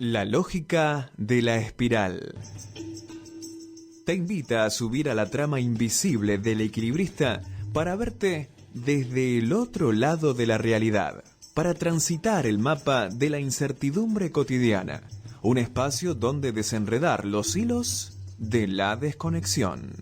La lógica de la espiral. Te invita a subir a la trama invisible del equilibrista para verte desde el otro lado de la realidad, para transitar el mapa de la incertidumbre cotidiana, un espacio donde desenredar los hilos de la desconexión.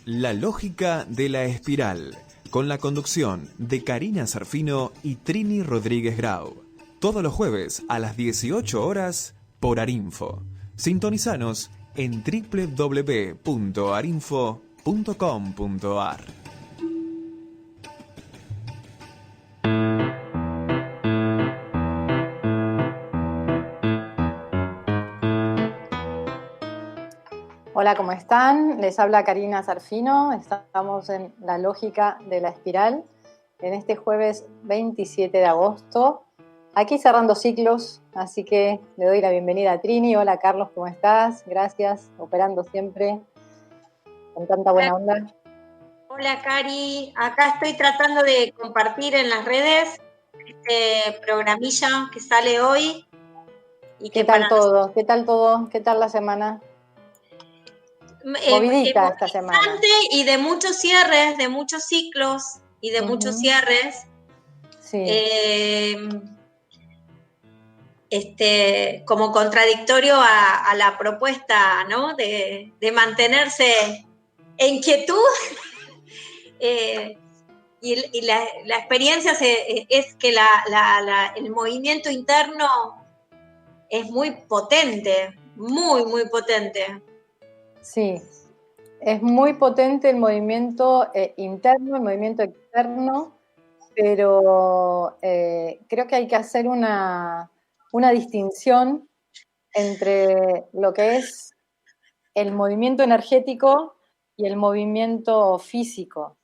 La lógica de la espiral, con la conducción de Karina Zarfino y Trini Rodríguez Grau. Todos los jueves a las 18 horas por Arinfo. Sintonizanos en www.arinfo.com.ar. Hola, ¿cómo están? Les habla Karina Zarfino. Estamos en La Lógica de la Espiral en este jueves 27 de agosto. Aquí cerrando ciclos, así que le doy la bienvenida a Trini. Hola, Carlos, ¿cómo estás? Gracias, operando siempre con tanta buena onda. Hola, Cari. Acá estoy tratando de compartir en las redes este programilla que sale hoy. Y ¿Qué tal todo? ¿Qué tal todo? ¿Qué tal la semana? Movidita esta semana. Y de muchos cierres, de muchos ciclos y de muchos cierres. Sí. Como contradictorio a la propuesta, ¿no? De mantenerse en quietud. Y la experiencia es que el movimiento interno es muy potente, muy, muy potente. Sí, es muy potente el movimiento interno, el movimiento externo, pero creo que hay que hacer una distinción entre lo que es el movimiento energético y el movimiento físico,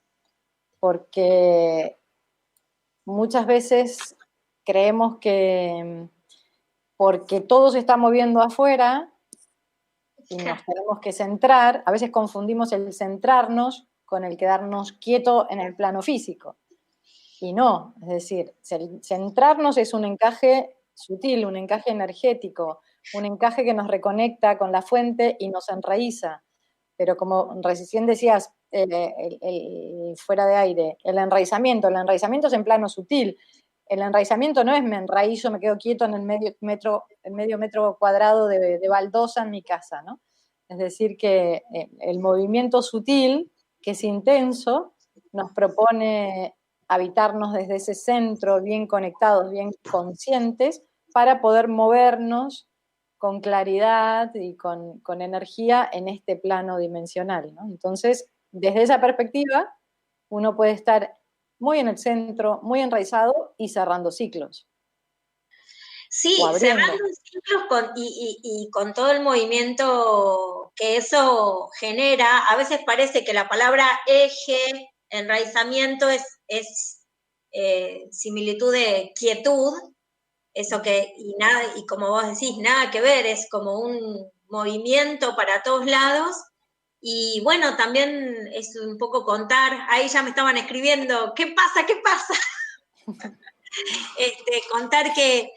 porque muchas veces creemos que porque todo se está moviendo afuera y nos tenemos que centrar, a veces confundimos el centrarnos con el quedarnos quieto en el plano físico. Y no, es decir, centrarnos es un encaje sutil, un encaje energético, un encaje que nos reconecta con la fuente y nos enraiza. Pero como recién decías, fuera de aire, el enraizamiento es en plano sutil. El enraizamiento no es me enraizo, me quedo quieto en el medio metro cuadrado de baldosa en mi casa, ¿no? Es decir, que el movimiento sutil, que es intenso, nos propone habitarnos desde ese centro, bien conectados, bien conscientes, para poder movernos con claridad y con energía en este plano dimensional, ¿no? Entonces, desde esa perspectiva, uno puede estar muy en el centro, muy enraizado y cerrando ciclos. Sí, cerrando ciclos y con todo el movimiento que eso genera. A veces parece que la palabra eje, enraizamiento es similitud de quietud, eso que, y como vos decís, nada que ver, es como un movimiento para todos lados. Y bueno, también es un poco contar, ahí ya me estaban escribiendo, ¿qué pasa? ¿Qué pasa? Contar que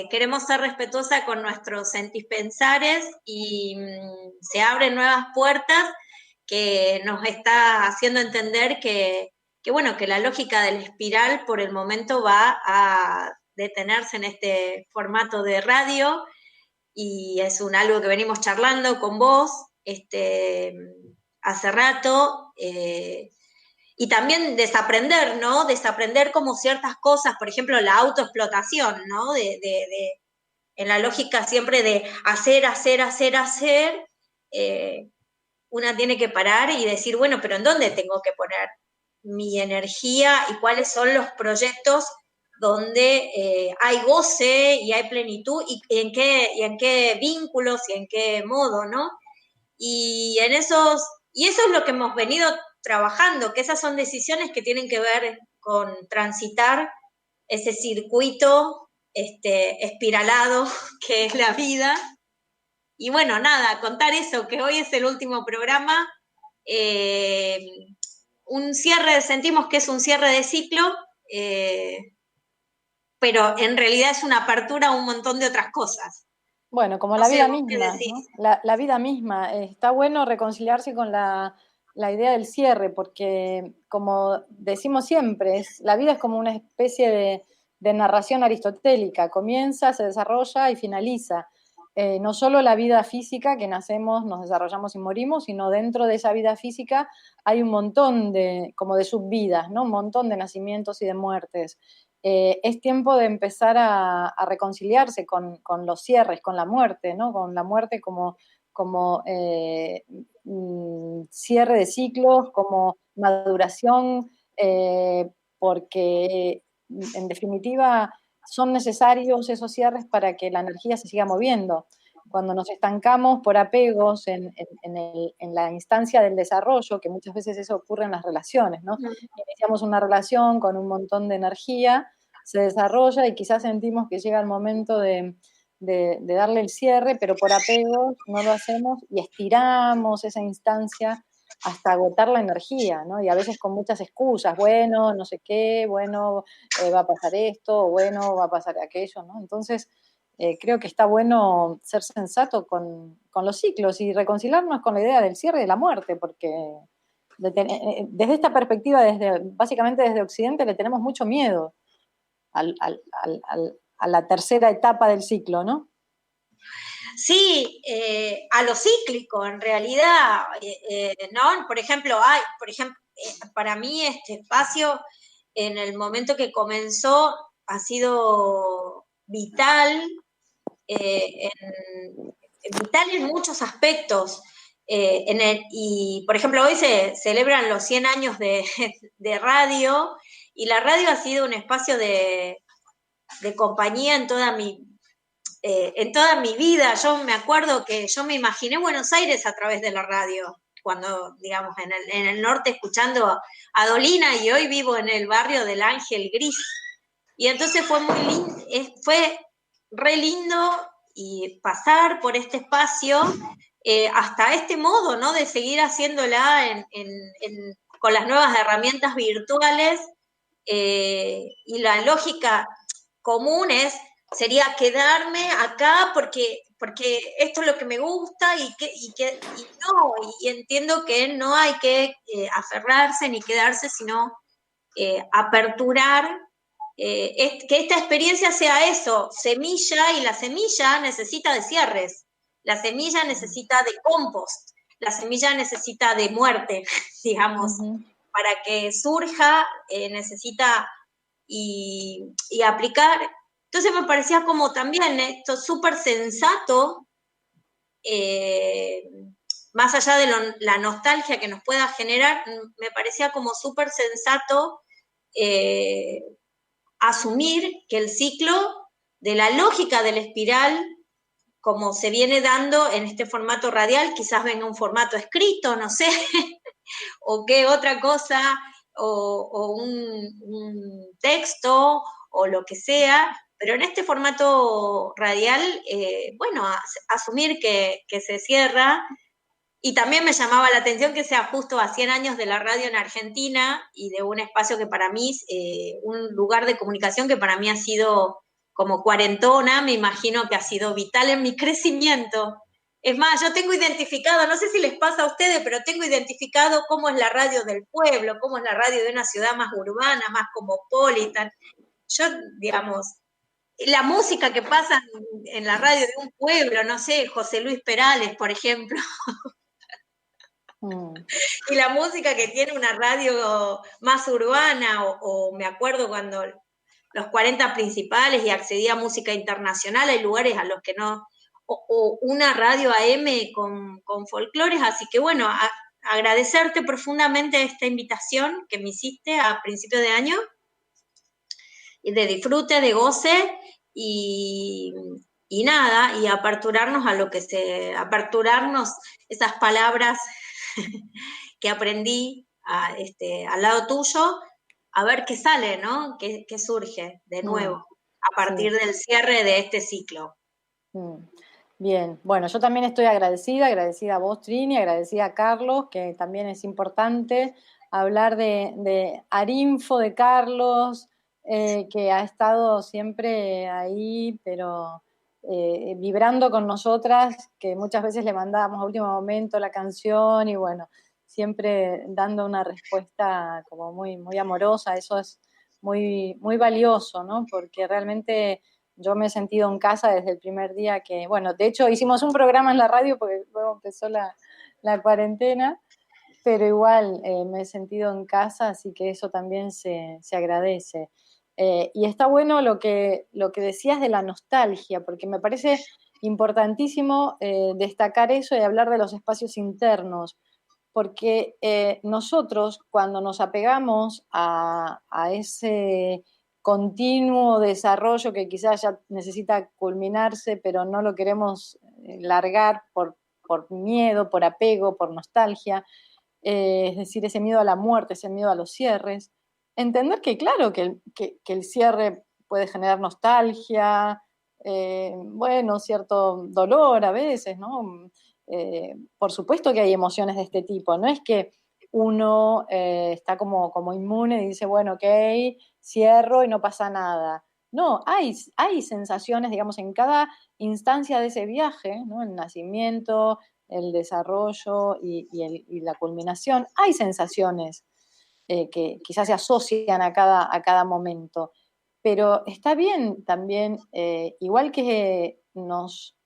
queremos ser respetuosa con nuestros sentispensares y se abren nuevas puertas que nos está haciendo entender que bueno, que la lógica de la espiral por el momento va a detenerse en este formato de radio y es algo que venimos charlando con vos hace rato, y también desaprender, ¿no? Desaprender como ciertas cosas, por ejemplo, la autoexplotación, ¿no? En la lógica siempre de hacer, una tiene que parar y decir, bueno, pero ¿en dónde tengo que poner mi energía y cuáles son los proyectos donde hay goce y hay plenitud y en qué vínculos y en qué modo, ¿no? Y eso es lo que hemos venido trabajando, que esas son decisiones que tienen que ver con transitar ese circuito espiralado que es la vida. Y bueno, nada, contar eso, que hoy es el último programa, un cierre, sentimos que es un cierre de ciclo, pero en realidad es una apertura a un montón de otras cosas. Bueno, como No la sé, vida ¿vos qué misma, decís? ¿no? La vida misma. Está bueno reconciliarse con la idea del cierre, porque como decimos siempre, la vida es como una especie de narración aristotélica. Comienza, se desarrolla y finaliza. No solo la vida física, que nacemos, nos desarrollamos y morimos, sino dentro de esa vida física hay un montón como de subvidas, ¿no? Un montón de nacimientos y de muertes. Es tiempo de empezar a reconciliarse con los cierres, con la muerte, ¿no? Con la muerte como cierre de ciclos, como maduración, porque en definitiva son necesarios esos cierres para que la energía se siga moviendo. Cuando nos estancamos por apegos en la instancia del desarrollo, que muchas veces eso ocurre en las relaciones, ¿no? Iniciamos una relación con un montón de energía, se desarrolla y quizás sentimos que llega el momento de darle el cierre, pero por apego no lo hacemos y estiramos esa instancia hasta agotar la energía, ¿no? Y a veces con muchas excusas, bueno, no sé qué, bueno, va a pasar esto, o bueno, va a pasar aquello, ¿no? Entonces, creo que está bueno ser sensato con los ciclos y reconciliarnos con la idea del cierre y de la muerte, porque desde esta perspectiva, básicamente desde Occidente, le tenemos mucho miedo a la tercera etapa del ciclo, ¿no? Sí, a lo cíclico, en realidad, ¿no? Por ejemplo, para mí este espacio, en el momento que comenzó, ha sido vital, vital en muchos aspectos. Y, por ejemplo, hoy se celebran los 100 años de radio, y la radio ha sido un espacio de compañía en toda mi vida. Yo me acuerdo que yo me imaginé Buenos Aires a través de la radio, cuando, digamos, en el norte escuchando a Dolina, y hoy vivo en el barrio del Ángel Gris. Y entonces fue muy lindo, fue re lindo y pasar por este espacio hasta este modo, ¿no? De seguir haciéndola con las nuevas herramientas virtuales, y la lógica común sería quedarme acá porque esto es lo que me gusta y entiendo que no hay que aferrarse ni quedarse, sino aperturar, que esta experiencia sea eso, semilla, y la semilla necesita de cierres, la semilla necesita de compost, la semilla necesita de muerte, digamos, para que surja, necesita y aplicar. Entonces me parecía como también esto súper sensato, más allá de la nostalgia que nos pueda generar, me parecía como súper sensato asumir que el ciclo de la lógica de la espiral, como se viene dando en este formato radial, quizás venga un formato escrito, no sé, o qué otra cosa, o un texto, o lo que sea, pero en este formato radial, bueno, asumir que se cierra. Y también me llamaba la atención que sea justo a 100 años de la radio en Argentina y de un espacio que para mí, un lugar de comunicación que para mí ha sido como cuarentona, me imagino que ha sido vital en mi crecimiento. Es más, yo tengo identificado, no sé si les pasa a ustedes, pero tengo identificado cómo es la radio del pueblo, cómo es la radio de una ciudad más urbana, más cosmopolitan. Yo, digamos, la música que pasa en la radio de un pueblo, no sé, José Luis Perales, por ejemplo, y la música que tiene una radio más urbana, o me acuerdo cuando los 40 principales y accedía a música internacional, hay lugares a los que no, o una radio AM con folclores, así que bueno, agradecerte profundamente esta invitación que me hiciste a principio de año, de disfrute, de goce, y, y nada, y aperturarnos a lo que aperturarnos esas palabras que aprendí al lado tuyo, a ver qué sale, ¿no? ¿Qué surge de nuevo a partir del cierre de este ciclo? Bien, bueno, yo también estoy agradecida a vos, Trini, agradecida a Carlos, que también es importante hablar de Arinfo, de Carlos, que ha estado siempre ahí, pero vibrando con nosotras, que muchas veces le mandábamos a último momento la canción y bueno, siempre dando una respuesta como muy, muy amorosa. Eso es muy, muy valioso, ¿no? Porque realmente yo me he sentido en casa desde el primer día que, bueno, de hecho hicimos un programa en la radio porque luego empezó la cuarentena, pero igual me he sentido en casa, así que eso también se agradece. Y está bueno lo que decías de la nostalgia, porque me parece importantísimo destacar eso y hablar de los espacios internos, porque nosotros cuando nos apegamos a ese continuo desarrollo que quizás ya necesita culminarse, pero no lo queremos largar por miedo, por apego, por nostalgia, es decir, ese miedo a la muerte, ese miedo a los cierres, entender que claro, que el cierre puede generar nostalgia, bueno, cierto dolor a veces, ¿no? Por supuesto que hay emociones de este tipo, no es que uno está como inmune y dice, bueno, ok, cierro y no pasa nada. No, hay sensaciones, digamos, en cada instancia de ese viaje, ¿no? El nacimiento, el desarrollo y la culminación, hay sensaciones que quizás se asocian a cada momento, pero está bien también, igual que nos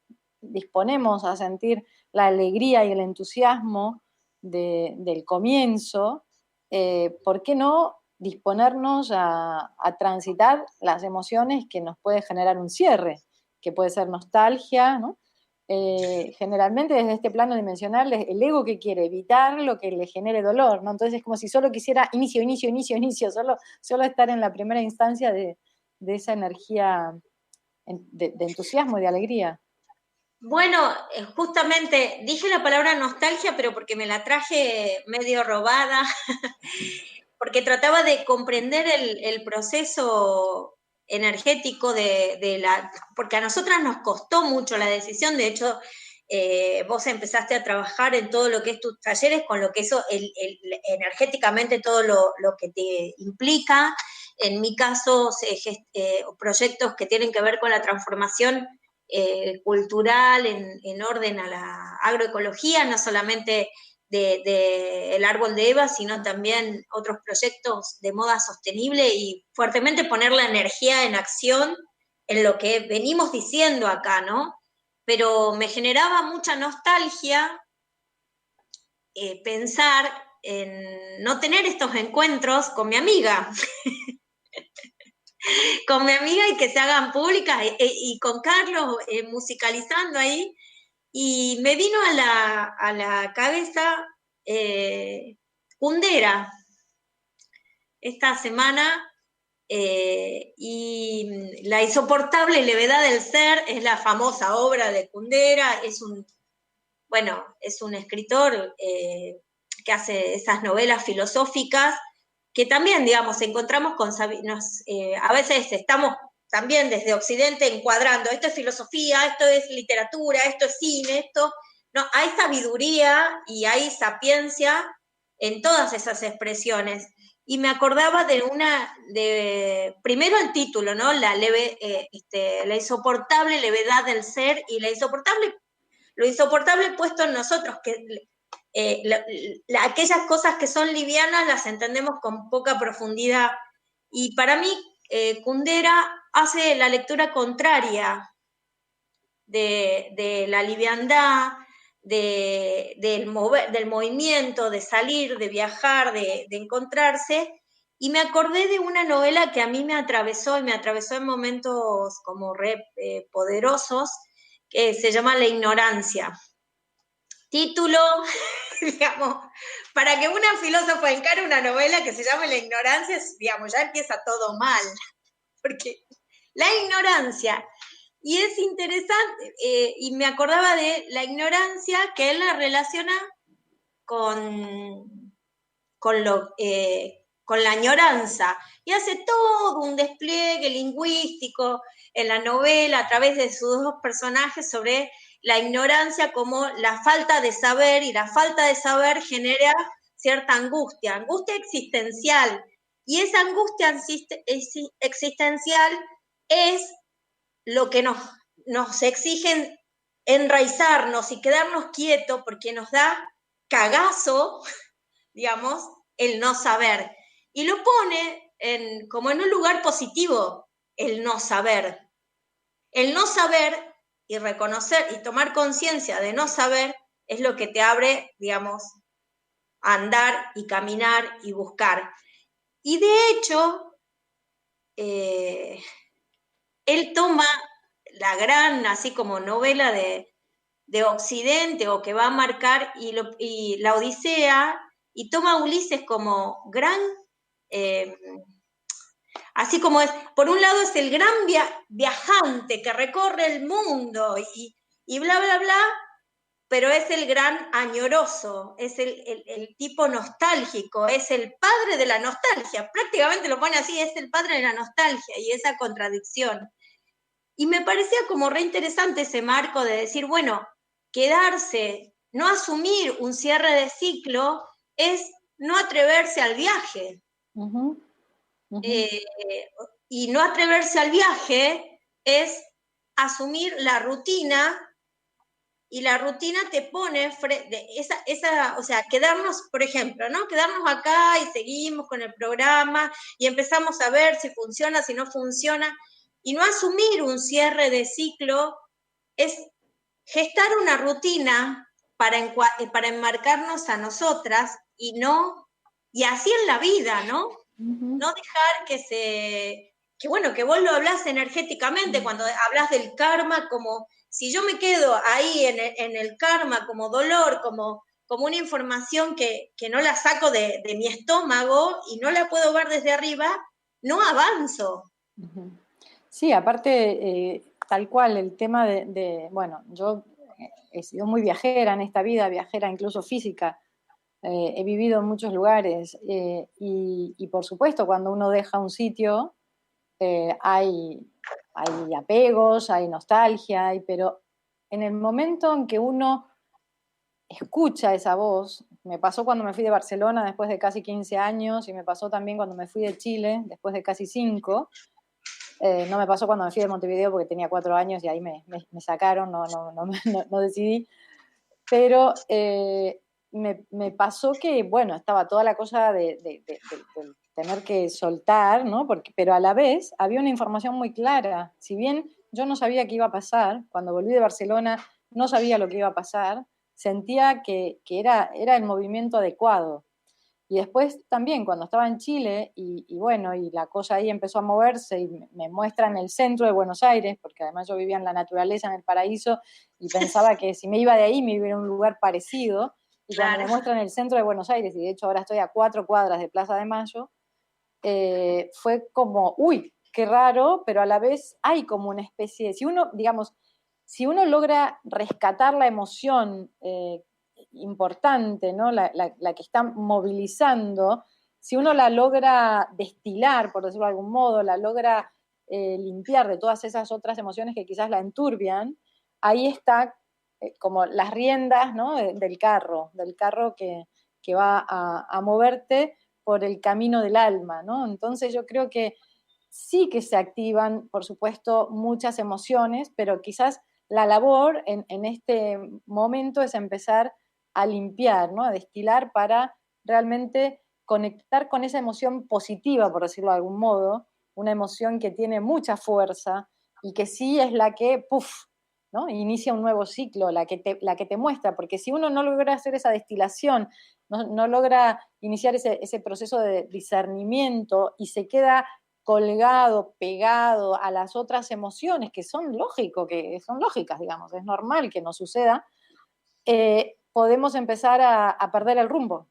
disponemos a sentir la alegría y el entusiasmo del comienzo, ¿por qué no disponernos a transitar las emociones que nos puede generar un cierre, que puede ser nostalgia, ¿no? Generalmente desde este plano dimensional el ego que quiere evitar lo que le genere dolor, ¿no? Entonces es como si solo quisiera inicio, inicio, inicio, inicio, solo estar en la primera instancia de esa energía de entusiasmo y de alegría. Bueno, justamente dije la palabra nostalgia, pero porque me la traje medio robada, porque trataba de comprender el proceso energético porque a nosotras nos costó mucho la decisión. De hecho, vos empezaste a trabajar en todo lo que es tus talleres, con lo que eso, energéticamente todo lo que te implica. En mi caso, proyectos que tienen que ver con la transformación cultural en orden a la agroecología, no solamente el árbol de Eva, sino también otros proyectos de moda sostenible y fuertemente poner la energía en acción en lo que venimos diciendo acá, ¿no? Pero me generaba mucha nostalgia pensar en no tener estos encuentros con mi amiga, con mi amiga y que se hagan públicas y con Carlos musicalizando ahí. Y me vino a la cabeza Kundera esta semana y La insoportable levedad del ser es la famosa obra de Kundera, es un escritor que hace esas novelas filosóficas que también, digamos, encontramos a veces estamos también desde Occidente encuadrando, esto es filosofía, esto es literatura, esto es cine, no, hay sabiduría y hay sapiencia en todas esas expresiones. Y me acordaba primero el título, ¿no? La insoportable levedad del ser y lo insoportable puesto en nosotros, que aquellas cosas que son livianas las entendemos con poca profundidad. Y para mí, Kundera hace la lectura contraria de la liviandad, del movimiento, de salir, de viajar, de encontrarse. Y me acordé de una novela que a mí me atravesó y me atravesó en momentos como poderosos, que se llama La ignorancia. Título, digamos, para que una filósofa encare una novela que se llame La ignorancia, digamos, ya empieza todo mal, porque la ignorancia, y es interesante, y me acordaba de la ignorancia que él la relaciona con la añoranza, y hace todo un despliegue lingüístico en la novela a través de sus dos personajes sobre la ignorancia como la falta de saber, y la falta de saber genera cierta angustia existencial. Y esa angustia existencial es lo que nos exigen enraizarnos y quedarnos quietos porque nos da cagazo, digamos, el no saber. Y lo pone como en un lugar positivo, el no saber. El no saber y reconocer y tomar conciencia de no saber es lo que te abre, digamos, a andar y caminar y buscar. Y de hecho, él toma la gran, así como novela de Occidente o que va a marcar y la Odisea, y toma a Ulises como gran, así como es, por un lado es el gran viajante que recorre el mundo y bla, bla, bla, pero es el gran añoroso, es el tipo nostálgico, es el padre de la nostalgia, prácticamente lo pone así, es el padre de la nostalgia y esa contradicción. Y me parecía como re interesante ese marco de decir, bueno, quedarse, no asumir un cierre de ciclo es no atreverse al viaje. Uh-huh. Uh-huh. Y no atreverse al viaje es asumir la rutina, y la rutina te pone o sea, quedarnos, por ejemplo, ¿no? Quedarnos acá y seguimos con el programa y empezamos a ver si funciona, si no funciona, y no asumir un cierre de ciclo es gestar una rutina para enmarcarnos a nosotras y así en la vida, ¿no? Uh-huh. No dejar que vos lo hablás energéticamente, cuando hablas del karma, como si yo me quedo ahí en el karma como dolor, como una información que no la saco de mi estómago y no la puedo ver desde arriba, no avanzo. Uh-huh. Sí, aparte, tal cual, el tema bueno, yo he sido muy viajera en esta vida, viajera incluso física, he vivido en muchos lugares y por supuesto cuando uno deja un sitio hay apegos, hay nostalgia, pero en el momento en que uno escucha esa voz, me pasó cuando me fui de Barcelona después de casi 15 años y me pasó también cuando me fui de Chile después de casi 5. No me pasó cuando me fui de Montevideo porque tenía 4 años y ahí me sacaron, no decidí. Pero me pasó que, bueno, estaba toda la cosa de tener que soltar, ¿no? Pero a la vez había una información muy clara. Si bien yo no sabía qué iba a pasar, cuando volví de Barcelona no sabía lo que iba a pasar, sentía que era el movimiento adecuado. Y después también cuando estaba en Chile y bueno, y la cosa ahí empezó a moverse y me muestran el centro de Buenos Aires, porque además yo vivía en la naturaleza, en el paraíso, y pensaba que si me iba de ahí me iba a ir a un lugar parecido. Y cuando me muestran el centro de Buenos Aires, y de hecho ahora estoy a 4 cuadras de Plaza de Mayo, fue como, uy, qué raro, pero a la vez hay como una especie de, si uno, digamos, si uno logra rescatar la emoción importante, ¿no? La que está movilizando, si uno la logra destilar, por decirlo de algún modo, la logra limpiar de todas esas otras emociones que quizás la enturbian, ahí está como las riendas, ¿no? del carro que va a moverte por el camino del alma, ¿no? Entonces yo creo que sí que se activan, por supuesto, muchas emociones, pero quizás la labor en este momento es empezar a limpiar, ¿no? A destilar para realmente conectar con esa emoción positiva, por decirlo de algún modo, una emoción que tiene mucha fuerza y que sí es la que, puff, ¿no? Inicia un nuevo ciclo, la que te muestra, porque si uno no logra hacer esa destilación, no logra iniciar ese proceso de discernimiento y se queda colgado, pegado a las otras emociones que son lógicas, digamos, es normal que nos suceda, podemos empezar a perder el rumbo,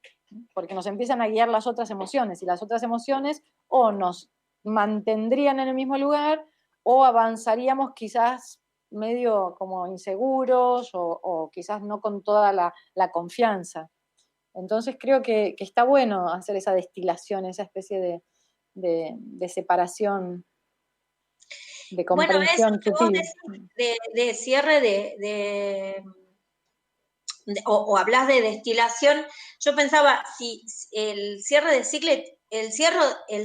porque nos empiezan a guiar las otras emociones, y las otras emociones o nos mantendrían en el mismo lugar o avanzaríamos quizás medio como inseguros o quizás no con toda la confianza. Entonces creo que está bueno hacer esa destilación, esa especie de separación, de Bueno, eso comprensión que vos sutil. decís de cierre o hablas de destilación, yo pensaba, si el cierre de ciclo el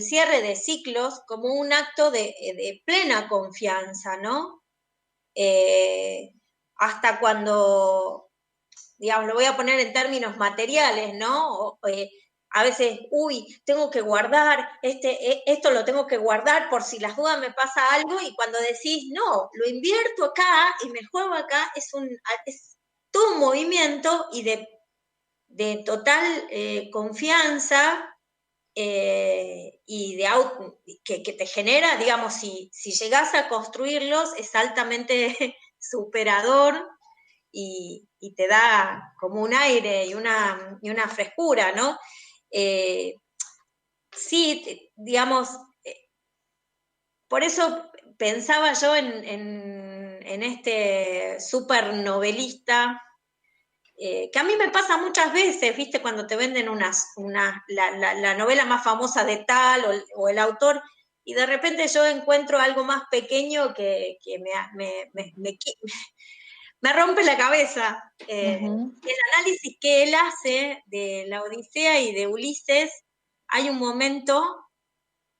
cierre de ciclos como un acto de plena confianza, ¿no? Hasta cuando, digamos, lo voy a poner en términos materiales, ¿no? A veces, tengo que guardar, esto lo tengo que guardar por si las dudas me pasa algo, y cuando decís, no, lo invierto acá y me juego acá, es todo un movimiento y de total confianza y que te genera, digamos, si llegás a construirlos, es altamente superador y te da como un aire y una frescura, ¿no? Sí, digamos, por eso pensaba yo en este super novelista, que a mí me pasa muchas veces, ¿viste? Cuando te venden la novela más famosa de tal o el autor, y de repente yo encuentro algo más pequeño que me rompe la cabeza. El análisis que él hace de la Odisea y de Ulises, hay un momento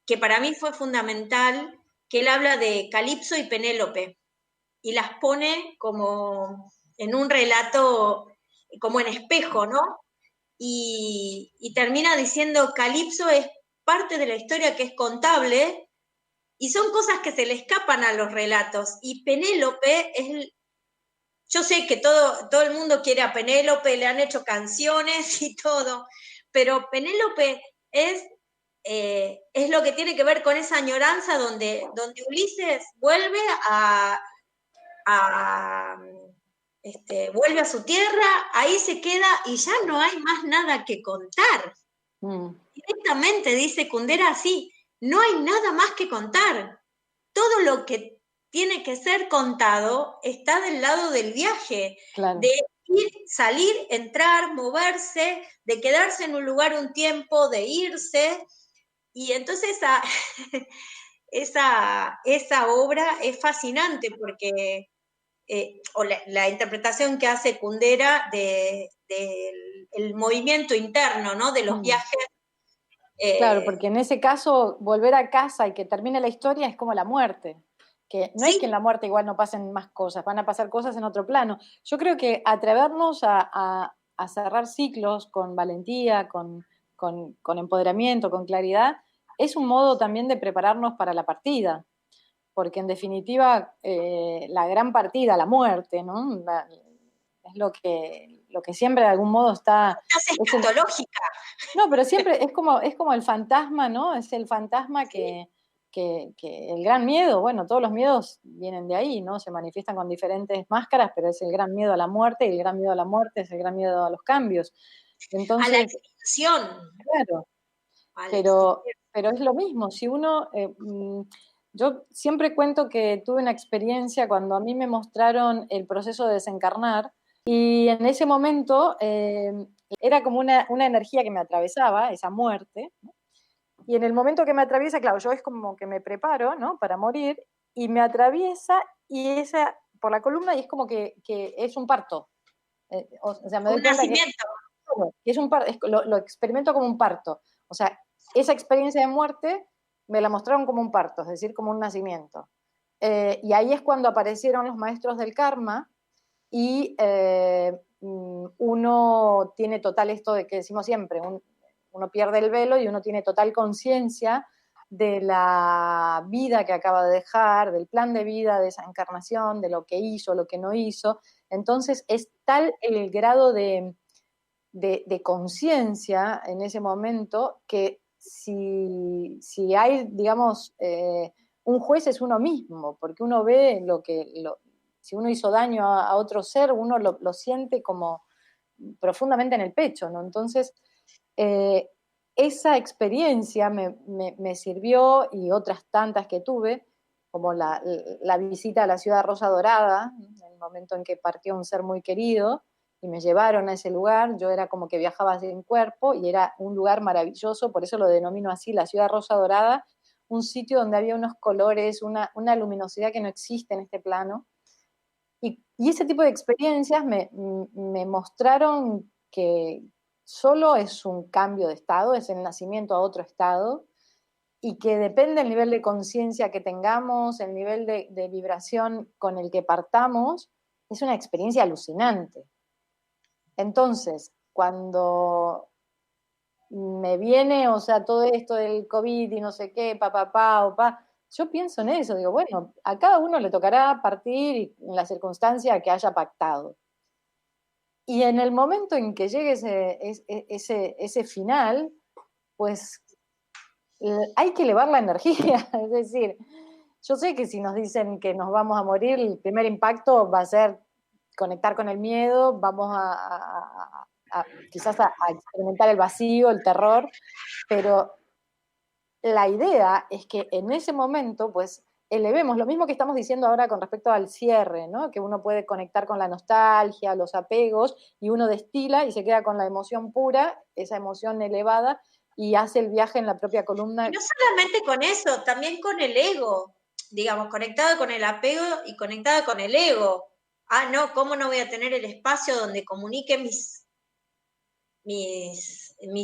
que para mí fue fundamental, que él habla de Calipso y Penélope, y las pone como en un relato, como en espejo, ¿no? Y termina diciendo, Calipso es parte de la historia que es contable, y son cosas que se le escapan a los relatos, y Penélope yo sé que todo el mundo quiere a Penélope, le han hecho canciones y todo, pero Penélope es lo que tiene que ver con esa añoranza donde Ulises vuelve vuelve a su tierra, ahí se queda y ya no hay más nada que contar. Directamente dice Kundera así, no hay nada más que contar. Todo lo que tiene que ser contado está del lado del viaje, claro. de ir, salir, entrar, moverse, de quedarse en un lugar un tiempo, de irse. Y entonces esa obra es fascinante porque o la interpretación que hace Kundera del movimiento interno, ¿no? De los viajes. Claro, porque en ese caso, volver a casa y que termine la historia es como la muerte. Que no sí. es que en la muerte igual no pasen más cosas, van a pasar cosas en otro plano. Yo creo que atrevernos a cerrar ciclos con valentía, con empoderamiento, con claridad, es un modo también de prepararnos para la partida. Porque en definitiva, la gran partida, la muerte, ¿no? Es lo que siempre de algún modo está... Es escatológica. No, pero siempre es como el fantasma, ¿no? Es el fantasma que el gran miedo, bueno, todos los miedos vienen de ahí, ¿no? Se manifiestan con diferentes máscaras, pero es el gran miedo a la muerte, y el gran miedo a la muerte es el gran miedo a los cambios. Entonces, a la extinción. Claro, pero es lo mismo, si uno... yo siempre cuento que tuve una experiencia cuando a mí me mostraron el proceso de desencarnar, y en ese momento era como una energía que me atravesaba, esa muerte, ¿no? Y en el momento que me atraviesa, claro, yo es como que me preparo, ¿no? Para morir, y me atraviesa por la columna, y es como que es un parto. O sea, me doy Un cuenta nacimiento. que es un parto, lo experimento como un parto. O sea, esa experiencia de muerte me la mostraron como un parto, es decir, como un nacimiento. Y ahí es cuando aparecieron los maestros del karma, y uno tiene total esto de que decimos siempre, uno pierde el velo y uno tiene total conciencia de la vida que acaba de dejar, del plan de vida de esa encarnación, de lo que hizo, lo que no hizo. Entonces es tal el grado de conciencia en ese momento que si hay, digamos, un juez es uno mismo, porque uno ve si uno hizo daño a otro ser, uno lo siente como profundamente en el pecho, ¿no? Entonces, esa experiencia me sirvió, y otras tantas que tuve, como la visita a la ciudad Rosa Dorada, en el momento en que partió un ser muy querido, y me llevaron a ese lugar. Yo era como que viajaba sin cuerpo, y era un lugar maravilloso, por eso lo denomino así, la ciudad Rosa Dorada, un sitio donde había unos colores, una luminosidad que no existe en este plano. Y ese tipo de experiencias me mostraron que solo es un cambio de estado, es el nacimiento a otro estado, y que depende del nivel de conciencia que tengamos, el nivel de vibración con el que partamos, es una experiencia alucinante. Entonces, cuando me viene, o sea, todo esto del COVID y no sé qué, yo pienso en eso, digo, bueno, a cada uno le tocará partir en la circunstancia que haya pactado. Y en el momento en que llegue ese final, pues hay que elevar la energía, es decir, yo sé que si nos dicen que nos vamos a morir, el primer impacto va a ser conectar con el miedo, vamos quizás a experimentar el vacío, el terror, pero la idea es que en ese momento, pues, elevemos lo mismo que estamos diciendo ahora con respecto al cierre, ¿no? Que uno puede conectar con la nostalgia, los apegos, y uno destila y se queda con la emoción pura, esa emoción elevada, y hace el viaje en la propia columna. Y no solamente con eso, también con el ego, digamos, conectada con el apego y conectada con el ego. Ah, no, ¿cómo no voy a tener el espacio donde comunique mis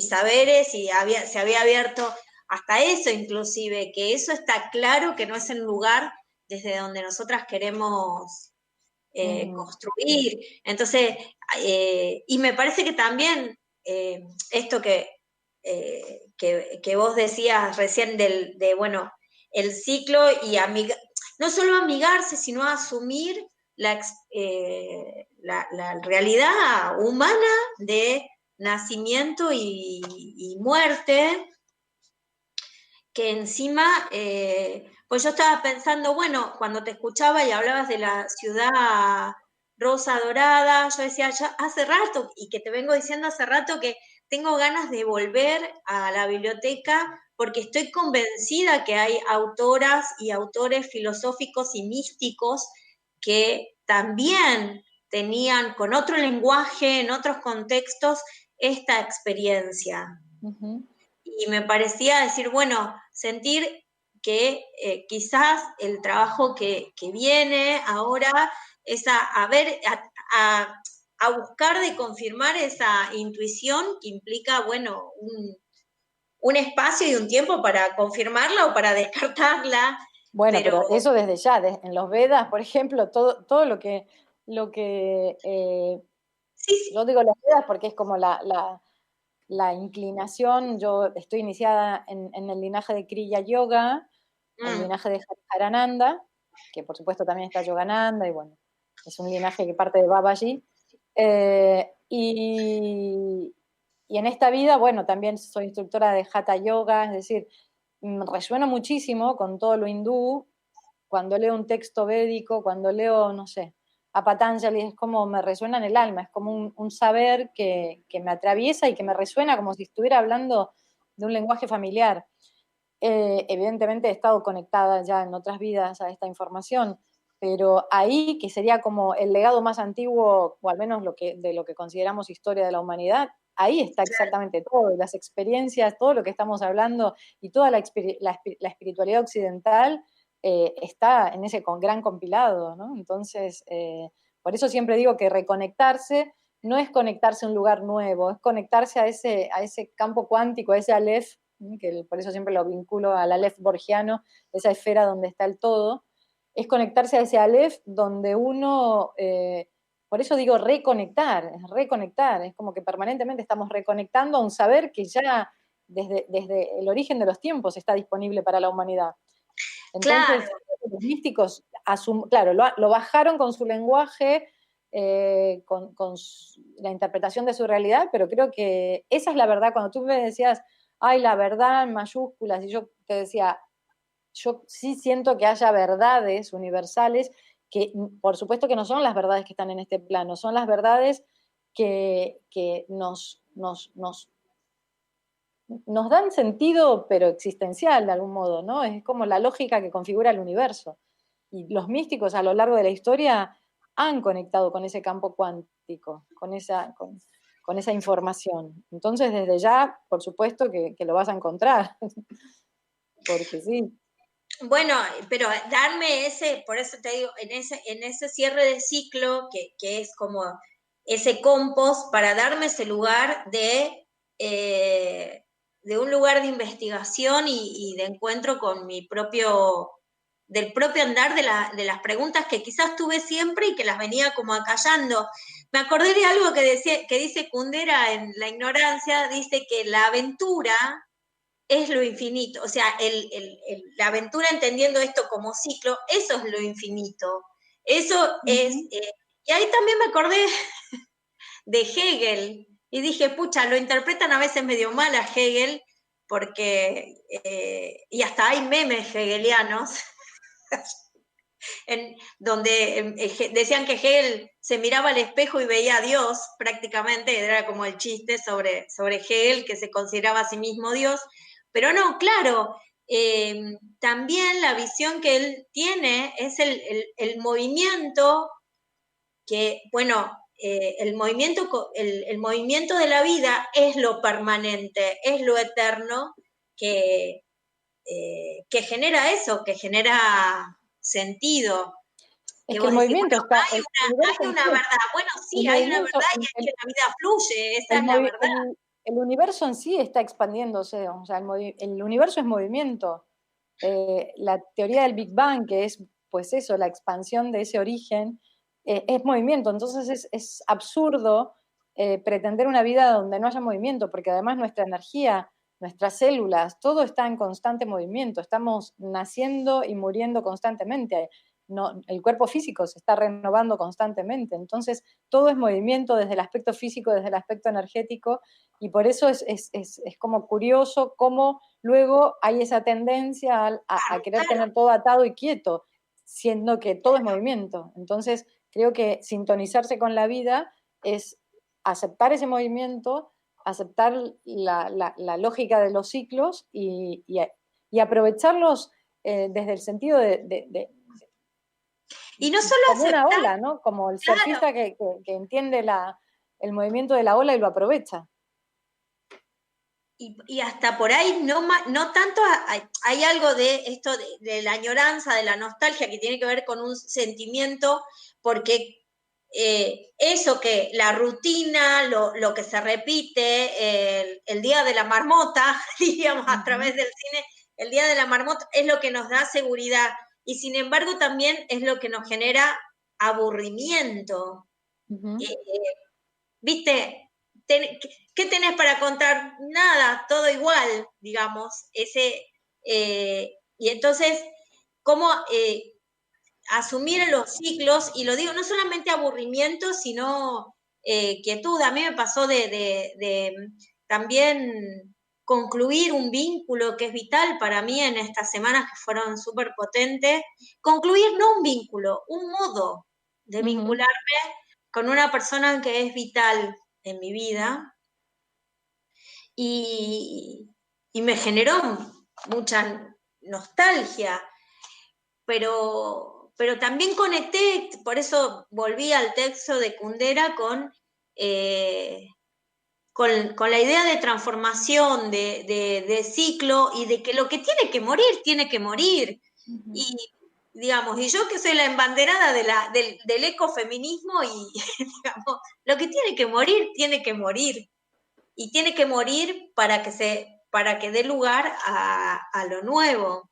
saberes? Y se había abierto hasta eso inclusive, que eso está claro que no es el lugar desde donde nosotras queremos construir. Entonces, y me parece que también esto que vos decías recién bueno, el ciclo y no solo amigarse, sino asumir la realidad humana de nacimiento y muerte, que encima, pues yo estaba pensando, bueno, cuando te escuchaba y hablabas de la ciudad rosa dorada, yo decía, ya hace rato, y que te vengo diciendo hace rato que tengo ganas de volver a la biblioteca porque estoy convencida que hay autoras y autores filosóficos y místicos que también tenían con otro lenguaje, en otros contextos, esta experiencia. Uh-huh. Y me parecía decir, bueno, sentir que quizás el trabajo que viene ahora es a buscar de confirmar esa intuición que implica, bueno, un espacio y un tiempo para confirmarla o para descartarla. Bueno, pero eso desde ya, en los Vedas, por ejemplo, todo lo que sí. Yo digo los Vedas porque es como la inclinación. Yo estoy iniciada en el linaje de Kriya Yoga, el linaje de Harananda, que por supuesto también está Yogananda, y bueno, es un linaje que parte de Babaji. Y en esta vida, bueno, también soy instructora de Hatha Yoga, es decir, resueno muchísimo con todo lo hindú. Cuando leo un texto védico, cuando leo, no sé, a Patanjali, es como me resuena en el alma, es como un saber que me atraviesa y que me resuena como si estuviera hablando de un lenguaje familiar. Evidentemente he estado conectada ya en otras vidas a esta información, pero ahí, que sería como el legado más antiguo, o al menos de lo que consideramos historia de la humanidad, ahí está exactamente todo, las experiencias, todo lo que estamos hablando y toda la espiritualidad occidental está en ese gran compilado, ¿no? Entonces, por eso siempre digo que reconectarse no es conectarse a un lugar nuevo, es conectarse a ese campo cuántico, a ese Aleph, que por eso siempre lo vinculo al Aleph borgiano, esa esfera donde está el todo, es conectarse a ese Aleph donde uno, por eso digo reconectar, es como que permanentemente estamos reconectando a un saber que ya desde el origen de los tiempos está disponible para la humanidad. Entonces, Claro. los místicos, claro, lo bajaron con su lenguaje, con la interpretación de su realidad, pero creo que esa es la verdad. Cuando tú me decías, ay, la verdad en mayúsculas, y yo te decía, yo sí siento que haya verdades universales que, por supuesto que no son las verdades que están en este plano, son las verdades que nos dan sentido, pero existencial de algún modo, ¿no? Es como la lógica que configura el universo. Y los místicos a lo largo de la historia han conectado con ese campo cuántico, con esa información. Entonces, desde ya, por supuesto que lo vas a encontrar, porque sí. Bueno, pero darme por eso te digo, en ese cierre de ciclo, que es como ese compost para darme ese lugar de un lugar de investigación y de encuentro con del propio andar de las preguntas que quizás tuve siempre y que las venía como acallando. Me acordé de algo que dice Kundera en La ignorancia, dice que la aventura es lo infinito, o sea, la aventura entendiendo esto como ciclo, eso es lo infinito. Eso es, y ahí también me acordé de Hegel, y dije, pucha, lo interpretan a veces medio mal a Hegel, porque, y hasta hay memes hegelianos, donde decían que Hegel se miraba al espejo y veía a Dios, prácticamente, era como el chiste sobre Hegel, que se consideraba a sí mismo Dios, pero no, claro, también la visión que él tiene es el movimiento que, bueno, el movimiento de la vida es lo permanente, es lo eterno que genera eso, que genera sentido. Es Que que vos el decís, movimiento bueno, está, hay una verdad. Bueno, el sí, hay una movimiento, verdad y es que la vida fluye, esa es la verdad. el universo en sí está expandiéndose, o sea, el universo es movimiento. La teoría del Big Bang, que es, pues eso, la expansión de ese origen, es movimiento. Entonces es absurdo pretender una vida donde no haya movimiento, porque además nuestra energía, nuestras células, todo está en constante movimiento. Estamos naciendo y muriendo constantemente. No, el cuerpo físico se está renovando constantemente. Entonces, todo es movimiento desde el aspecto físico, desde el aspecto energético, y por eso es como curioso cómo luego hay esa tendencia a querer Claro, tener todo atado y quieto, siendo que todo es movimiento. Entonces, creo que sintonizarse con la vida es aceptar ese movimiento, aceptar la lógica de los ciclos y aprovecharlos desde el sentido y no solo como una aceptar, ola, ¿no? Como el claro, surfista que entiende el movimiento de la ola y lo aprovecha. y hasta por ahí no tanto hay algo de esto de la añoranza, de la nostalgia, que tiene que ver con un sentimiento, porque eso que la rutina, lo que se repite, el día de la marmota, diríamos a través del cine, el día de la marmota es lo que nos da seguridad y sin embargo también es lo que nos genera aburrimiento. ¿Viste? ¿Qué tenés para contar? Nada, todo igual, digamos. Y entonces, ¿cómo asumir los ciclos? Y lo digo, no solamente aburrimiento, sino quietud. A mí me pasó de también concluir un vínculo que es vital para mí en estas semanas que fueron súper potentes. Concluir no un vínculo, un modo de vincularme con una persona que es vital en mi vida y, y me generó mucha nostalgia, pero también conecté, por eso volví al texto de Kundera eh, con la idea de transformación, de ciclo y de que lo que tiene que morir. Y digamos, y yo que soy la embanderada del ecofeminismo y digamos, lo que tiene que morir. Y tiene que morir para que dé lugar a lo nuevo.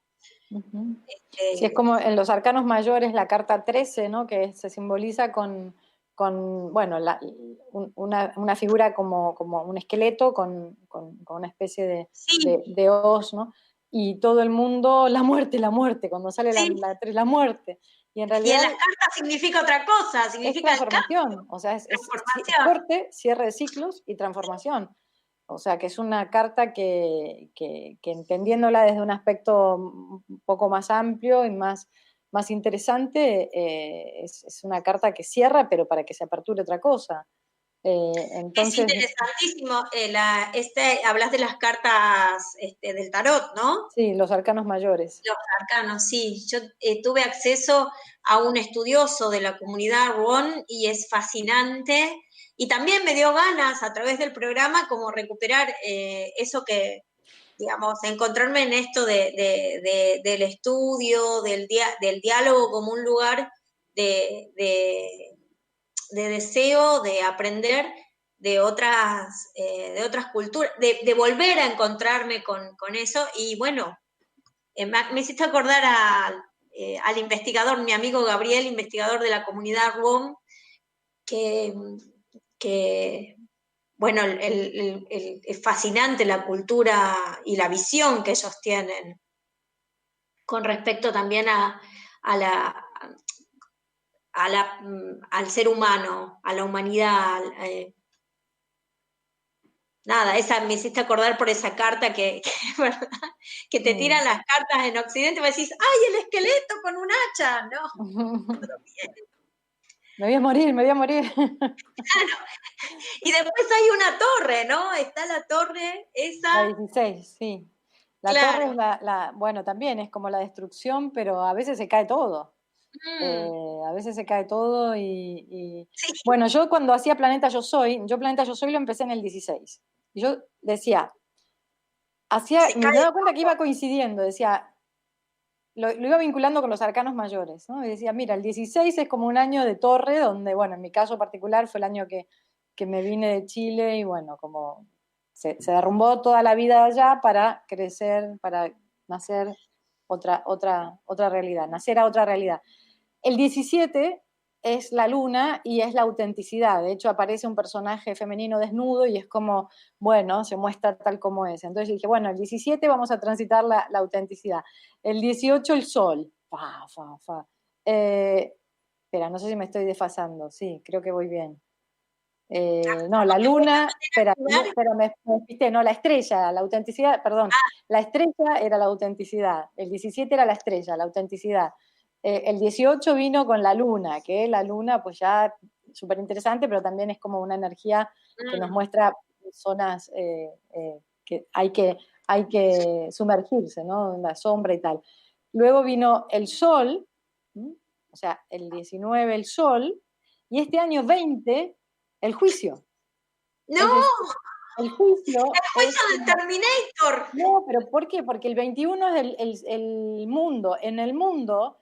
Sí, es como en los arcanos mayores la carta 13, ¿no? Que se simboliza con bueno, una figura como un esqueleto con una especie Sí, de hoz, ¿no? Y todo el mundo, la muerte, cuando sale sí. la muerte. Y en Y en realidad las cartas significa otra cosa, es significa el cambio, transformación, o sea, es transformación. corte, cierre de ciclos y transformación. O sea, que es una carta que entendiéndola desde un aspecto un poco más amplio y más interesante, es una carta que cierra, pero para que se aperture otra cosa. Es Entonces, interesantísimo. Hablas de las cartas del tarot, ¿no? sí, los arcanos mayores. Los arcanos, sí. Yo tuve acceso a un estudioso de la comunidad Ron y es fascinante. Y también me dio ganas a través del programa como recuperar eso que, digamos, encontrarme en esto del estudio, del diálogo como un lugar de, de deseo de aprender de otras culturas, de volver a encontrarme con eso. Y bueno, me hiciste acordar al investigador, mi amigo Gabriel, investigador de la comunidad RUOM, que bueno, es fascinante la cultura y la visión que ellos tienen con respecto también al ser humano, a la humanidad. Nada, me hiciste acordar por esa carta ¿verdad? Que te tiran las cartas en Occidente y me decís, ¡ay, el esqueleto con un hacha! No, Me voy a morir, me voy a morir. claro. Y después hay una torre, ¿no? Está la torre esa. La 16, sí. La torre Claro. es bueno, también es como la destrucción, pero a veces se cae todo. A veces se cae todo Sí. Bueno, yo cuando hacía Planeta Yo Soy lo empecé en el 16. Y yo decía, me daba cuenta que iba coincidiendo, decía, lo iba vinculando con los arcanos mayores, ¿no? Y decía, mira, el 16 es como un año de torre, donde, bueno, en mi caso particular fue el año que me vine de Chile y, bueno, como se derrumbó toda la vida allá para crecer, para nacer otra realidad, nacer a otra realidad. El 17 es la luna y es la autenticidad. De hecho, aparece un personaje femenino desnudo y es como, bueno, se muestra tal como es. Entonces dije, bueno, el 17 vamos a transitar la autenticidad. El 18 el sol. Espera, no sé si me estoy desfasando. Sí, creo que voy bien. No, la luna, espera, me despisté, no, la estrella, la autenticidad, perdón, la estrella era la autenticidad, el 17 era la estrella, la autenticidad, el 18 vino con la luna, que la luna pues ya súper interesante, pero también es como una energía que nos muestra zonas que hay que sumergirse, ¿no? En la sombra y tal. Luego vino el sol, o sea, el 19 el sol, y este año 20 el juicio. ¡No! Es decir, el juicio ¡El juicio del Terminator! No, pero ¿por qué? Porque el 21 es el mundo. En el mundo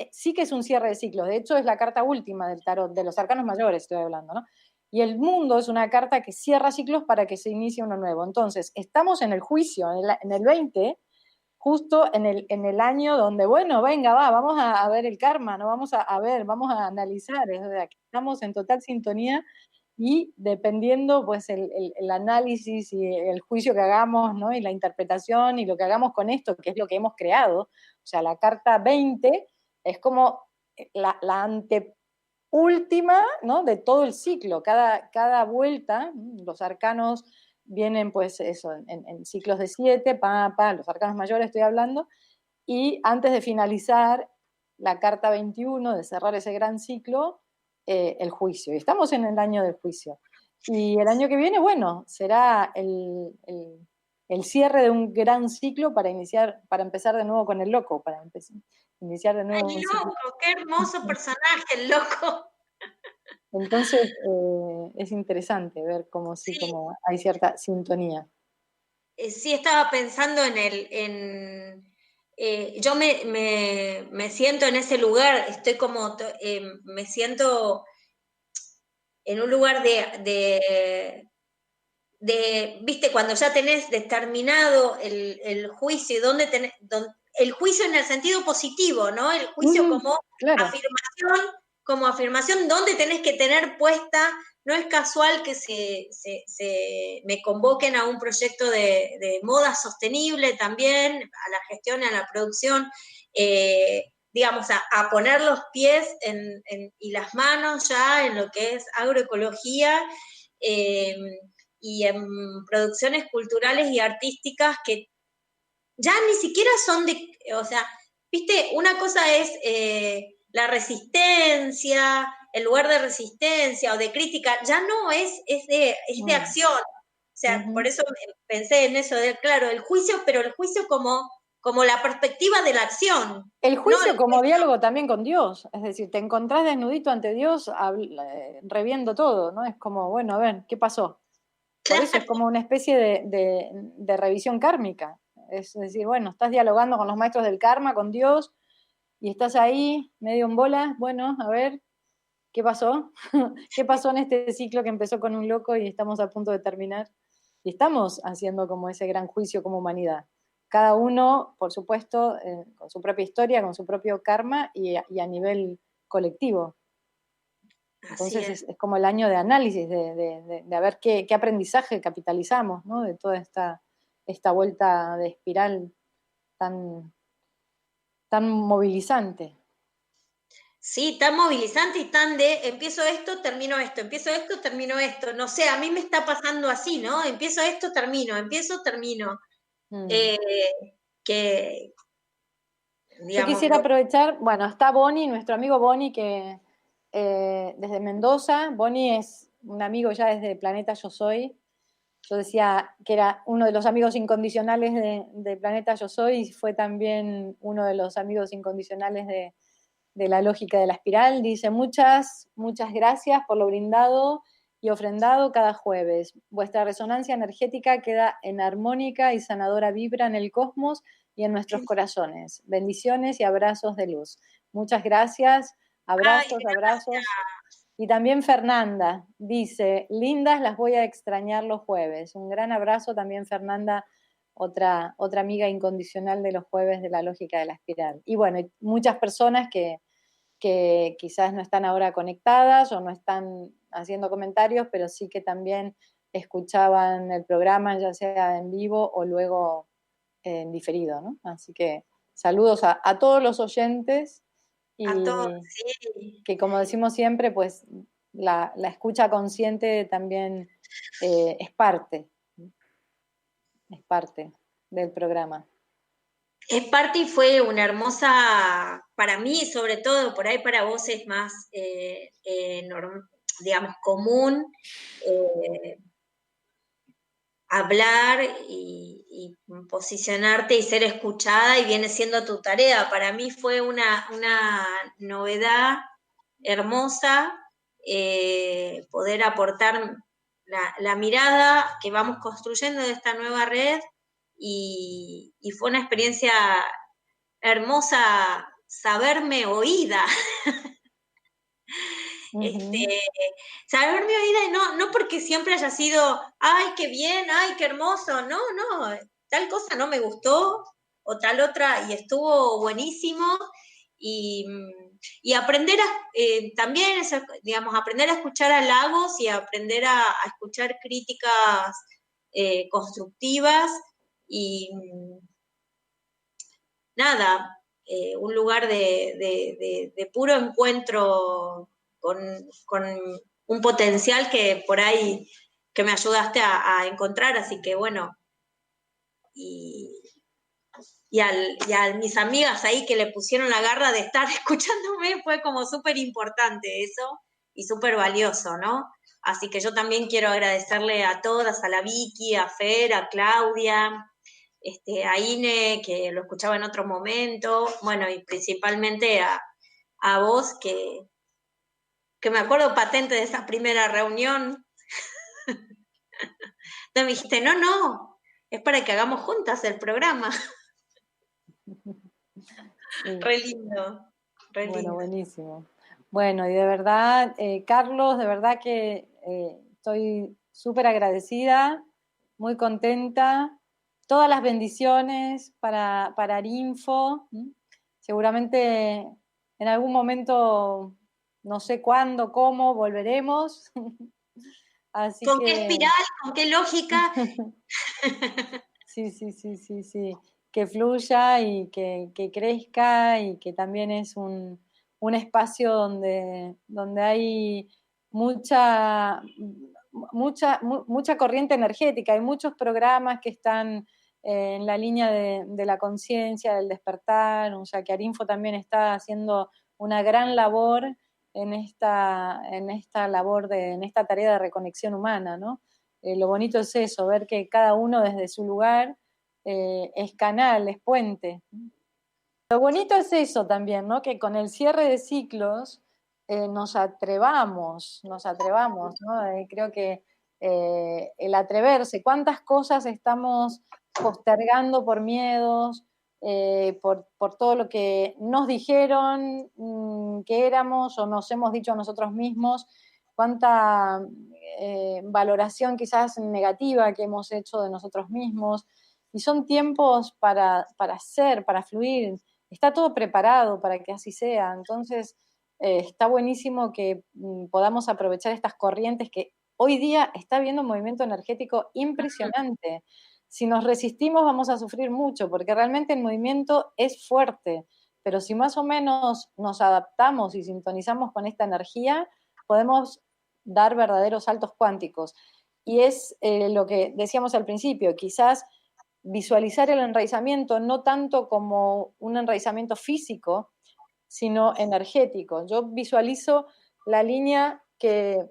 sí que es un cierre de ciclos. De hecho, es la carta última del tarot, de los arcanos mayores estoy hablando, ¿no? Y el mundo es una carta que cierra ciclos para que se inicie uno nuevo. Entonces, estamos en el juicio, en el 20, justo en el año donde, bueno, venga, vamos a ver el karma, ¿no? Vamos a ver, vamos a analizar. O sea, que estamos en total sintonía y dependiendo pues el análisis y el juicio que hagamos, ¿no? Y la interpretación y lo que hagamos con esto, que es lo que hemos creado, o sea, la carta 20 es como la anteúltima, ¿no? De todo el ciclo, cada vuelta, los arcanos vienen pues eso, en ciclos de 7, los arcanos mayores estoy hablando, y antes de finalizar la carta 21, de cerrar ese gran ciclo, el juicio. Y estamos en el año del juicio. Y el año que viene, bueno, será el cierre de un gran ciclo para empezar de nuevo con el loco, para iniciar de nuevo ¡Ay, un loco! ciclo. ¡Qué hermoso personaje, el loco! Entonces, es interesante ver cómo Sí, como hay cierta sintonía. Sí, estaba pensando yo me siento en ese lugar, estoy como, me siento en un lugar viste, cuando ya tenés determinado el juicio, el juicio en el sentido positivo, ¿no? El juicio Claro. como afirmación, donde tenés que tener puesta, no es casual que me convoquen a un proyecto de moda sostenible también, a la gestión, a la producción, digamos, a poner los pies y las manos ya en lo que es agroecología, y en producciones culturales y artísticas que ya ni siquiera son o sea, viste, una cosa es la resistencia, el lugar de resistencia o de crítica, ya no es de acción. O sea, por eso pensé en eso claro, el juicio, pero el juicio como la perspectiva de la acción. El juicio No como diálogo también con Dios, es decir, te encontrás desnudito ante Dios reviendo todo, ¿no? Es como, bueno, a ver, ¿qué pasó? Por eso es como una especie de revisión kármica. Es decir, bueno, estás dialogando con los maestros del karma, con Dios, y estás ahí medio en bolas, bueno, a ver, ¿qué pasó? ¿Qué pasó en este ciclo que empezó con un loco y estamos a punto de terminar? Y estamos haciendo como ese gran juicio como humanidad. Cada uno, por supuesto, con su propia historia, con su propio karma y a nivel colectivo. Así Entonces es como el año de análisis, de ver qué aprendizaje capitalizamos, ¿no? De toda esta vuelta de espiral tan, tan movilizante. Sí, tan movilizante y tan de empiezo esto, termino esto, empiezo esto, termino esto. No sé, a mí me está pasando así, ¿no? Empiezo esto, termino, empiezo, termino. Eh, que, Yo digamos, quisiera aprovechar, bueno, está Boni, nuestro amigo Boni, que desde Mendoza. Boni es un amigo ya desde Planeta Yo Soy. Yo decía que era uno de los amigos incondicionales de Planeta Yo Soy y fue también uno de los amigos incondicionales de la lógica de la espiral. Dice, muchas gracias por lo brindado y ofrendado cada jueves. Vuestra resonancia energética queda en armónica y sanadora vibra en el cosmos y en nuestros corazones. Bendiciones y abrazos de luz. Muchas gracias, abrazos, ay, abrazos. Y también Fernanda dice, lindas, las voy a extrañar los jueves. Un gran abrazo también Fernanda, otra amiga incondicional de los jueves de la lógica de la espiral. Y bueno, muchas personas que quizás no están ahora conectadas o no están haciendo comentarios, pero sí que también escuchaban el programa, ya sea en vivo o luego en diferido, ¿no? Así que saludos a todos los oyentes a todos, y sí. que como decimos siempre, pues la escucha consciente también es parte del programa. Es parte y fue una hermosa, para mí, sobre todo, por ahí para vos es más, digamos, común hablar y posicionarte y ser escuchada y viene siendo tu tarea. Para mí fue una novedad hermosa poder aportar la mirada que vamos construyendo de esta nueva red y fue una experiencia hermosa saberme oída. Este, saberme oída y no porque siempre haya sido, ay, qué bien, ay, qué hermoso, no, tal cosa no me gustó, o tal otra, y estuvo buenísimo, y, y aprender también, digamos, aprender a escuchar halagos y aprender a escuchar críticas constructivas, y nada, un lugar de puro encuentro con un potencial que por ahí que me ayudaste a encontrar, así que bueno, y, y a mis amigas ahí que le pusieron la garra de estar escuchándome, fue como súper importante eso y súper valioso, ¿no? Así que yo también quiero agradecerle a todas, a la Vicky, a Fer, a Claudia, a Ine, que lo escuchaba en otro momento, bueno, y principalmente a vos, que me acuerdo patente de esa primera reunión. Entonces me dijiste, no, es para que hagamos juntas el programa. Sí. Re lindo, re Bueno, lindo. buenísimo. Bueno, y de verdad, Carlos, de verdad que estoy súper agradecida, muy contenta. Todas las bendiciones para Arinfo. Seguramente en algún momento, no sé cuándo, cómo, volveremos. Así ¿Con qué que espiral? ¿Con qué lógica? sí. Que fluya y que crezca y que también es un espacio donde hay mucha corriente energética. Hay muchos programas que están en la línea de la conciencia, del despertar. O sea, que Arinfo también está haciendo una gran labor en esta labor, en esta tarea de reconexión humana, ¿no? Lo bonito es eso, ver que cada uno desde su lugar es canal, es puente. Lo bonito es eso también, ¿no? Que con el cierre de ciclos nos atrevamos, ¿no? Creo que el atreverse, cuántas cosas estamos postergando por miedos, por todo lo que nos dijeron que éramos o nos hemos dicho a nosotros mismos, cuánta valoración quizás negativa que hemos hecho de nosotros mismos. Y son tiempos para ser, para fluir. Está todo preparado para que así sea. Entonces, está buenísimo que podamos aprovechar estas corrientes que hoy día está habiendo un movimiento energético impresionante. Si nos resistimos vamos a sufrir mucho, porque realmente el movimiento es fuerte, pero si más o menos nos adaptamos y sintonizamos con esta energía, podemos dar verdaderos saltos cuánticos. Y es lo que decíamos al principio, quizás visualizar el enraizamiento no tanto como un enraizamiento físico, sino energético. Yo visualizo la línea que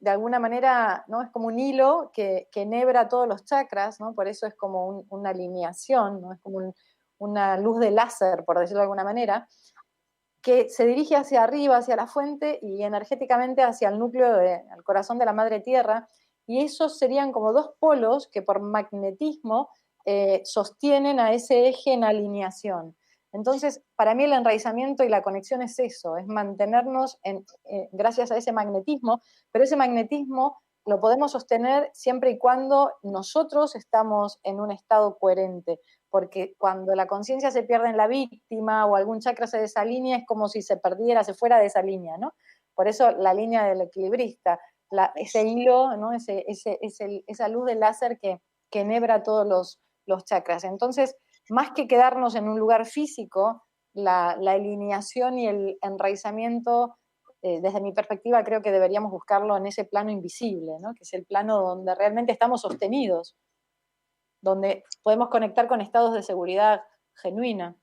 de alguna manera, ¿no? Es como un hilo que enhebra todos los chakras, ¿no? Por eso es como una alineación, ¿no? Es como una luz de láser, por decirlo de alguna manera, que se dirige hacia arriba, hacia la fuente y energéticamente hacia el núcleo, al corazón de la madre tierra, y esos serían como dos polos que por magnetismo sostienen a ese eje en alineación. Entonces, para mí el enraizamiento y la conexión es eso, es mantenernos gracias a ese magnetismo, pero ese magnetismo lo podemos sostener siempre y cuando nosotros estamos en un estado coherente, porque cuando la conciencia se pierde en la víctima o algún chakra se desalinea, es como si se perdiera, se fuera de esa línea, ¿no? Por eso la línea del equilibrista, ese hilo, ¿no? Esa luz de láser que enhebra todos los chakras. Entonces, más que quedarnos en un lugar físico, la alineación y el enraizamiento, desde mi perspectiva, creo que deberíamos buscarlo en ese plano invisible, ¿no? Que es el plano donde realmente estamos sostenidos, donde podemos conectar con estados de seguridad genuina,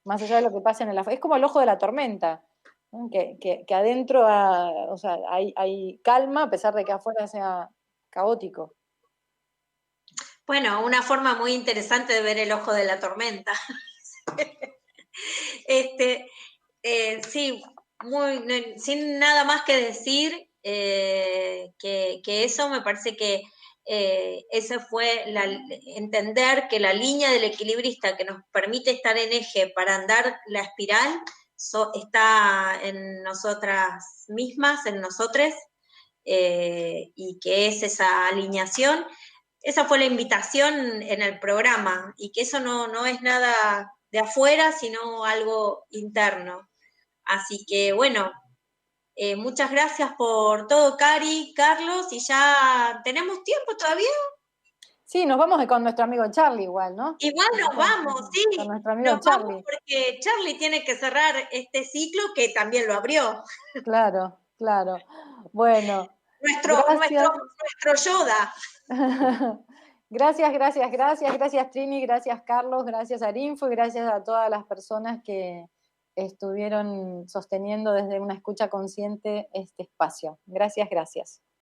más allá de lo que pasa en el afuera. Es como el ojo de la tormenta, ¿no? Que adentro o sea, hay calma a pesar de que afuera sea caótico. Bueno, una forma muy interesante de ver el ojo de la tormenta. Sí, sin nada más que decir que eso, me parece que ese fue entender que la línea del equilibrista que nos permite estar en eje para andar la espiral está en nosotras mismas, en nosotres, y que es esa alineación. Esa fue la invitación en el programa, y que eso no es nada de afuera, sino algo interno. Así que bueno, muchas gracias por todo, Cari, Carlos, y ya tenemos tiempo todavía. Sí, nos vamos con nuestro amigo Charlie igual, ¿no? Igual nos vamos, sí, con nuestro amigo nos Charlie. vamos porque Charlie tiene que cerrar este ciclo que también lo abrió. Claro, claro. Bueno, nuestro Yoda. Gracias Trini, gracias Carlos, gracias Arinfo y gracias a todas las personas que estuvieron sosteniendo desde una escucha consciente este espacio. Gracias.